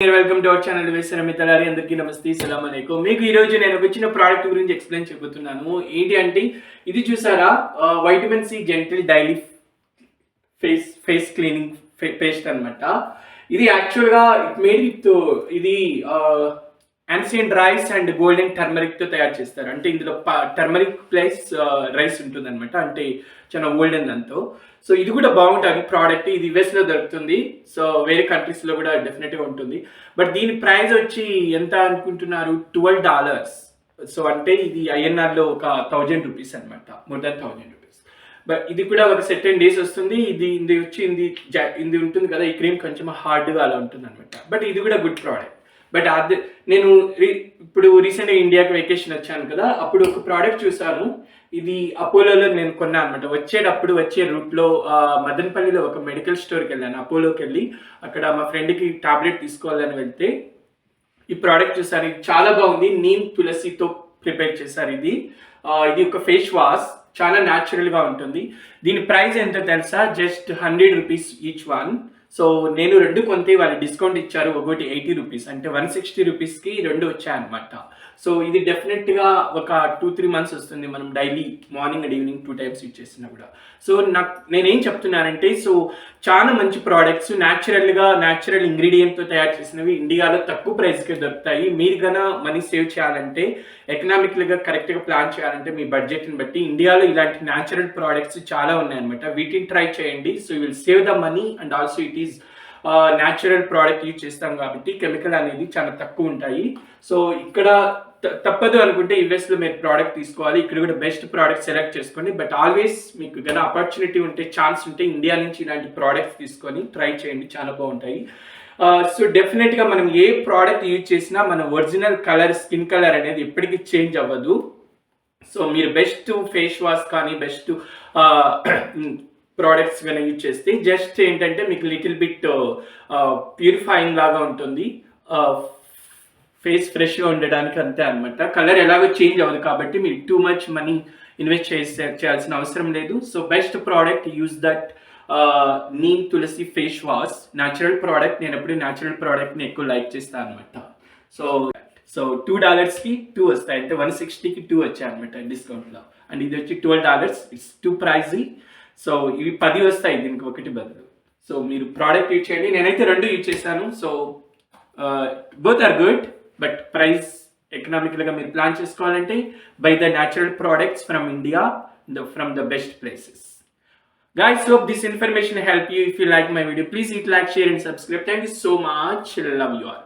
Welcome to our channel మిత్రులారి అందరికీ నమస్తే సలాం అలైకుం. మీకు ఈ రోజు నేను ఒక చిన్న ప్రోడక్ట్ గురించి ఎక్స్ప్లెయిన్ చేయబోతున్నాను. ఏంటి అంటే ఇది చూసారా, vitamin C gentle daily face cleaning paste అన్నమాట. ఇది యాక్చువల్గా మేడ్ విత్ ఇది ancient rice and golden turmeric తో తయారు చేస్తారు. అంటే ఇందులో టర్మరిక్ ప్లస్ రైస్ ఉంటుంది అనమాట, అంటే చాలా ఓల్డెన్ దాంతో. సో ఇది కూడా బాగుంటుంది ప్రోడక్ట్. ఇది యుఎస్ లో దొరుకుతుంది, సో వేరే కంట్రీస్ లో కూడా డెఫినెట్ గా ఉంటుంది. బట్ దీని ప్రైస్ వచ్చి ఎంత అనుకుంటున్నారు? $12. సో అంటే ఇది ఐఎన్ఆర్ లో ఒక 1000 రూపీస్ అనమాట, మోర్ దాన్ 1000 రూపీస్. బట్ ఇది కూడా ఒక సెర్టెన్ డేస్ వస్తుంది. ఇది వచ్చి ఇది ఉంటుంది కదా, ఈ క్రీమ్ కొంచెం హార్డ్గా అలా ఉంటుంది అనమాట. బట్ ఇది కూడా గుడ్ ప్రోడక్ట్. బట్ అది నేను ఇప్పుడు రీసెంట్గా ఇండియాకి వెకేషన్ వచ్చాను కదా, అప్పుడు ఒక ప్రోడక్ట్ చూసాను. ఇది అపోలోలో నేను కొన్నాను అనమాట. వచ్చే రూట్లో మదనపల్లిలో ఒక మెడికల్ స్టోర్కి వెళ్ళాను. అపోలోకి వెళ్ళి అక్కడ మా ఫ్రెండ్కి టాబ్లెట్ తీసుకోవాలని వెళ్తే ఈ ప్రోడక్ట్ చూసాను. ఇది చాలా బాగుంది. నీమ్ తులసితో ప్రిపేర్ చేశారు. ఇది ఒక ఫేస్ వాష్, చాలా న్యాచురల్గా ఉంటుంది. దీని ప్రైస్ ఎంతో తెలుసా? Just 100 rupees each one. So నేను రెండు కొంటే వాళ్ళు డిస్కౌంట్ ఇచ్చారు, ఒకటి 80 రూపీస్, అంటే 160 రూపీస్కి రెండు వచ్చాయన్నమాట. సో ఇది డెఫినెట్గా ఒక 2-3 మంత్స్ వస్తుంది మనం daily morning and evening 2 times use చేసినా కూడా. సో నేనేం చెప్తున్నానంటే, సో చాలా మంచి ప్రోడక్ట్స్ న్యాచురల్ ఇంగ్రీడియంట్తో తయారు చేసినవి ఇండియాలో తక్కువ ప్రైస్కే దొరుకుతాయి. మీరు కన్నా మనీ సేవ్ చేయాలంటే, ఎకనామికల్గా కరెక్ట్గా ప్లాన్ చేయాలంటే మీ బడ్జెట్ని బట్టి ఇండియాలో ఇలాంటి న్యాచురల్ ప్రోడక్ట్స్ చాలా ఉన్నాయన్నమాట. వీటిని ట్రై చేయండి. So you will save the money and also it is natural product use చేస్తాం కాబట్టి కెమికల్ అనేది చాలా తక్కువ ఉంటాయి. సో ఇక్కడ తప్పదు అనుకుంటే యుఎస్లో మీరు ప్రోడక్ట్ తీసుకోవాలి. ఇక్కడ కూడా బెస్ట్ ప్రోడక్ట్ సెలెక్ట్ చేసుకోండి. బట్ ఆల్వేస్ మీకు ఏదైనా ఆపర్చునిటీ ఉంటే, ఛాన్స్ ఉంటే ఇండియా నుంచి ఇలాంటి ప్రోడక్ట్స్ తీసుకొని ట్రై చేయండి, చాలా బాగుంటాయి. సో డెఫినెట్గా మనం ఏ ప్రోడక్ట్ యూజ్ చేసినా మన ఒరిజినల్ స్కిన్ కలర్ అనేది ఎప్పటికీ చేంజ్ అవ్వదు. సో మీరు బెస్ట్ ఫేస్ వాష్ కానీ బెస్ట్ ప్రోడక్ట్స్ కనుక యూజ్ చేస్తే జస్ట్ ఏంటంటే మీకు లిటిల్ బిట్ ప్యూరిఫైయింగ్ లాగా ఉంటుంది, ఫేస్ ఫ్రెష్గా ఉండడానికి, అంతే అనమాట. కలర్ ఎలాగో చేంజ్ అవ్వదు కాబట్టి మీరు టూ మచ్ మనీ ఇన్వెస్ట్ చేయాల్సిన అవసరం లేదు. So best product, use that neem tulsi face wash, natural product. నేను ఎప్పుడు న్యాచురల్ ప్రోడక్ట్ని ఎక్కువ లైక్ చేస్తాను అనమాట. సో $2కి 2 వస్తాయి, అంటే 160కి 2 వచ్చాయి అనమాట డిస్కౌంట్లో. అండ్ ఇది వచ్చి $12. It's two ప్రైజీ. సో ఇవి 10 వస్తాయి దీనికి ఒకటి బదులు. సో మీరు ప్రోడక్ట్ యూజ్ చేయండి. నేనైతే రెండు యూజ్ చేశాను. So both are good, but price ఎకనామికల్గా మీరు ప్లాన్ చేసుకోవాలంటే buy the natural products from India, from the best places. Guys, hope this information help you. If you like my video, please hit like, share and subscribe. Thank you so much. Love you all.